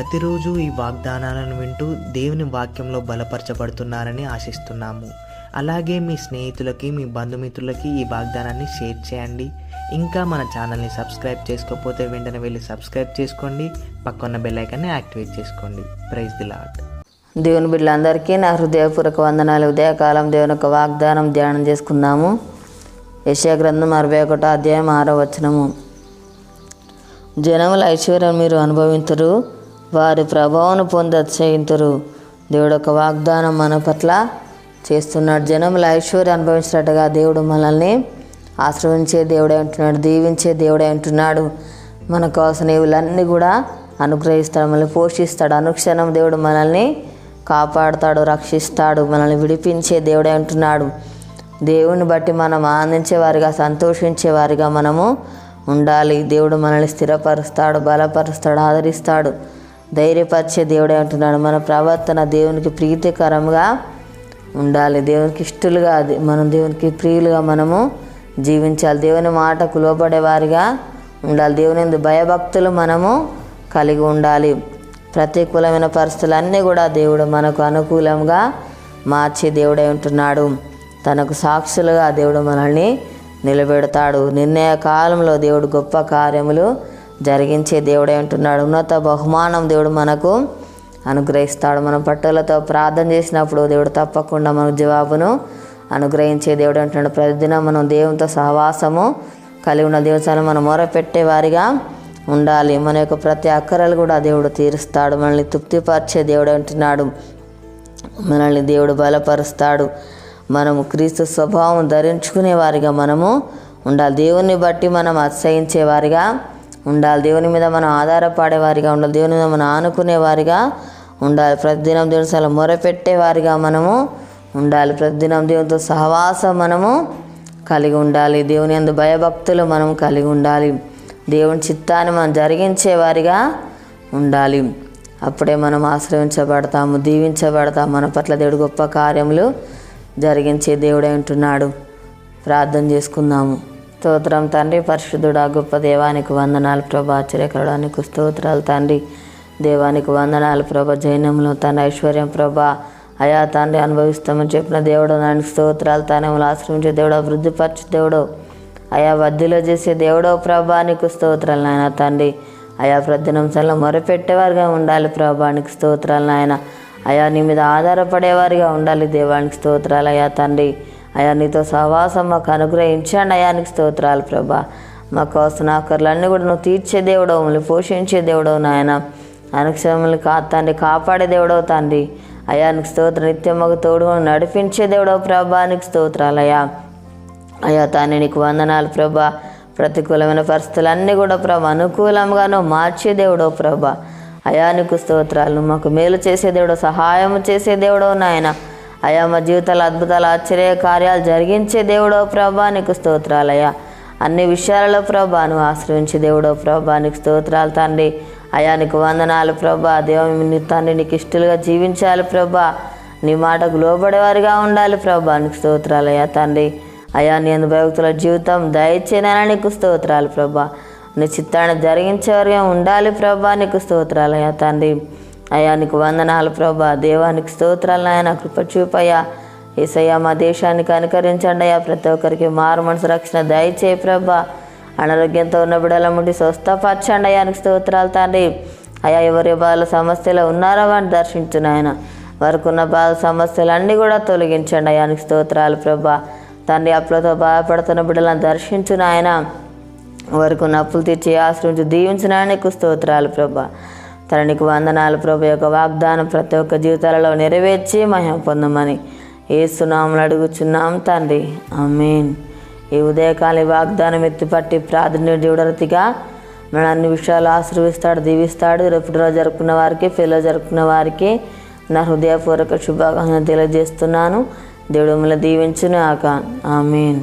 ప్రతిరోజు ఈ వాగ్దానాలను వింటూ దేవుని వాక్యంలో బలపరచబడుతున్నారని ఆశిస్తున్నాము. అలాగే మీ స్నేహితులకి, మీ బంధుమిత్రులకి ఈ వాగ్దానాన్ని షేర్ చేయండి. ఇంకా మన ఛానల్ని సబ్స్క్రైబ్ చేసుకోకపోతే వెంటనే వెళ్ళి సబ్స్క్రైబ్ చేసుకోండి. పక్కన్న బెల్ ఐకాన్ని యాక్టివేట్ చేసుకోండి. Praise the lord. దేవుని బిడ్డలందరికీ నా హృదయపూర్వక వందనాలు. ఉదయకాలం దేవుని యొక్క వాగ్దానం ధ్యానం చేసుకుందాము. యెషయా గ్రంథం 61 అధ్యాయం 6వ వచనము. జనముల ఐశ్వర్యం మీరు అనుభవింతురు, వారి ప్రభావం పొంది అతిశయింతురు. దేవుడు ఒక వాగ్దానం మన పట్ల చేస్తున్నాడు. జనముల ఐశ్వర్యం అనుభవించినట్టుగా దేవుడు మనల్ని ఆశ్రయించే దేవుడే అంటున్నాడు, దీవించే దేవుడే అంటున్నాడు. మనకు కావాల్సిన ఇవులన్నీ కూడా అనుగ్రహిస్తాడు, మనల్ని పోషిస్తాడు. అనుక్షణం దేవుడు మనల్ని కాపాడుతాడు, రక్షిస్తాడు, మనల్ని విడిపించే దేవుడే అంటున్నాడు. దేవుని బట్టి మనం ఆనందించేవారిగా, సంతోషించేవారిగా మనము ఉండాలి. దేవుడు మనల్ని స్థిరపరుస్తాడు, బలపరుస్తాడు, ఆదరిస్తాడు, ధైర్యపరిచే దేవుడే అంటున్నాడు. మన ప్రవర్తన దేవునికి ప్రీతికరంగా ఉండాలి. దేవునికి ఇష్టలుగా, మనం దేవునికి ప్రియులుగా మనము జీవించాలి. దేవుని మాటకు లోబడే వారిగా ఉండాలి. దేవుని యందు భయభక్తులు మనము కలిగి ఉండాలి. ప్రతికూలమైన పరిస్థితులన్నీ కూడా దేవుడు మనకు అనుకూలంగా మార్చే దేవుడే ఉంటున్నాడు. తనకు సాక్షులుగా దేవుడు మనల్ని నిలబెడతాడు. నిర్ణయ కాలంలో దేవుడు గొప్ప కార్యములు జరిగించే దేవుడే ఉంటున్నాడు. ఉన్నత బహుమానం దేవుడు మనకు అనుగ్రహిస్తాడు. మనం పట్టులతో ప్రార్థన చేసినప్పుడు దేవుడు తప్పకుండా మనకు జవాబును అనుగ్రహించే దేవుడు అంటున్నాడు. ప్రతిదినం మనం దేవునితో సహవాసము కలిగి ఉన్న దేవుని మనం మొరపెట్టే వారిగా ఉండాలి. మన యొక్క ప్రతి అక్కరలు కూడా దేవుడు తీరుస్తాడు. మనల్ని తృప్తిపరిచే దేవుడు అంటున్నాడు. మనల్ని దేవుడు బలపరుస్తాడు. మనము క్రీస్తు స్వభావం ధరించుకునే వారిగా మనము ఉండాలి. దేవుని బట్టి మనం అతిశయించే వారిగా ఉండాలి. దేవుని మీద మనం ఆధారపడే వారిగా ఉండాలి. దేవుని మీద మనం ఆనుకునే వారిగా ఉండాలి. ప్రతిదినం దేవుని సల మొరపెట్టే వారిగా మనము ఉండాలి. ప్రతిదినం దేవునితో సహవాసం మనము కలిగి ఉండాలి. దేవుని యందు భయభక్తులు మనం కలిగి ఉండాలి. దేవుని చిత్తాన్ని మనం జరిగించే వారిగా ఉండాలి. అప్పుడే మనం ఆశ్రయించబడతాము, దీవించబడతాము. మన పట్ల దేవుడు గొప్ప కార్యములు జరిగించే దేవుడే ఉంటున్నాడు. ప్రార్థన చేసుకుందాము. స్తోత్రం తండ్రి, పరిశుద్ధుడా, గొప్ప దేవానికి వందనాలు ప్రభా. ఆశ్చర్యకరుడానికి స్తోత్రాలు తండ్రి. దేవానికి వందనాలు ప్రభా. జైనంలో తన ఐశ్వర్యం ప్రభా అయా తండ్రి అనుభవిస్తామని చెప్పిన దేవుడు నానికి స్తోత్రాలు. తనములు ఆశ్రమించే దేవుడు, అభివృద్ధిపరచే దేవుడు, అయా వద్దులో చేసే దేవుడో ప్రభా నీకు స్తోత్రాలు నాయన తండ్రి. అయా ప్రతినిమిషాల్లో మొరపెట్టేవారిగా ఉండాలి ప్రభా నీకు స్తోత్రాలు నాయన. అయా నీ మీద ఆధారపడేవారిగా ఉండాలి దేవానికి స్తోత్రాలు అయా తండ్రి. అయా నీతో సహవాసం మాకు అనుగ్రహించండి అయా నీకు స్తోత్రాలు ప్రభా. మాకు కావాల్సిన ఆకర్లన్నీ కూడా నువ్వు తీర్చే దేవుడవు, మమ్మల్ని పోషించే దేవుడవు నాయన. అనుక్షమల్ని తండ్రి కాపాడే దేవుడవు తండ్రి. అయా నీకు స్తోత్రం. నిత్యం మాకు తోడుగా నడిపించే దేవుడవు ప్రభా నీకు స్తోత్రాలు అయా. అయా తానే నీకు వందనాలు ప్రభా. ప్రతికూలమైన పరిస్థితులన్నీ కూడా ప్రభా అనుకూలంగా నువ్వు మార్చే దేవుడవు ప్రభా. అయా నీకు స్తోత్రాలు. మాకు మేలు చేసే దేవుడు, సహాయం చేసే దేవుడవు నాయన. అయా మా జీవితాల అద్భుతాలు, ఆశ్చర్య కార్యాలు జరిగించే దేవుడవు ప్రభా నీకు స్తోత్రాలు అయా. అన్ని విషయాలలో ప్రభా నువ్వు ఆశ్రయించే దేవుడవు ప్రభా నీకు స్తోత్రాలు తండ్రి. అయా నీకు వందనాలు ప్రభా. దేవ తండ్రి నీకు ఇష్టలుగా జీవించాలి ప్రభా. నీ మాటకు లోబడేవారిగా ఉండాలి ప్రభా నీకు స్తోత్రాలు అయా తండ్రి. అయా నీ అందు భక్తుల జీవితం దయచేనని నీకు స్తోత్రాలు ప్రభా. నీ చిత్తాన్ని జరిగించేవారిగా ఉండాలి ప్రభా నీకు స్తోత్రాలు అయా తండ్రి. అయా నీకు వందనాలు ప్రభా. దేవానికి స్తోత్రాలు ఆయన కృప చూపయ్యా. యేసయ్యా మా దేశాన్ని కనికరించండి అయ్యా. ప్రతి ఒక్కరికి మారు మనసు రక్షణ దయచేయ ప్రభా. అనారోగ్యంతో ఉన్న బిడ్డల ముట్టి స్వస్థపరచండి అయ్యా నీకు స్తోత్రాలు తండ్రి. అయా ఎవరి బాధ సమస్యలు ఉన్నారో వాడిని దర్శించును ఆయన. వారికి ఉన్న బాధ సమస్యలు అన్నీ కూడా తొలగించండి అయ్యా నీకు స్తోత్రాలు ప్రభా. తండ్రి అప్పులతో బాధపడుతున్న బిడ్డలను దర్శించును ఆయన. వారికి ఉన్న అప్పులు తీర్చి ఆశ్రయించి దీవించిన నీకు స్తోత్రాలు ప్రభా. తన నీకు వందనాలు ప్రభా. యొక్క వాగ్దానం ప్రతి ఒక్క జీవితాలలో నెరవేర్చి మహిమ పొందమని యేసు నామములో అడుగుచున్నాం తండ్రి, ఆమేన్. ఈ ఉదయకాల వాగ్దానం ఎత్తిపట్టి ప్రార్థన దేవుడరతిగా మన అన్ని విషయాలు ఆశీర్విస్తాడు, దీవిస్తాడు. రేపు రోజు జరుపుకున్న వారికి, పిల్లలు జరుపుకున్న వారికి నా హృదయపూర్వక శుభాకాంక్షలు తెలియజేస్తున్నాను. దేవుడు మిమ్మల్ని దీవించును ఆక, ఆమేన్.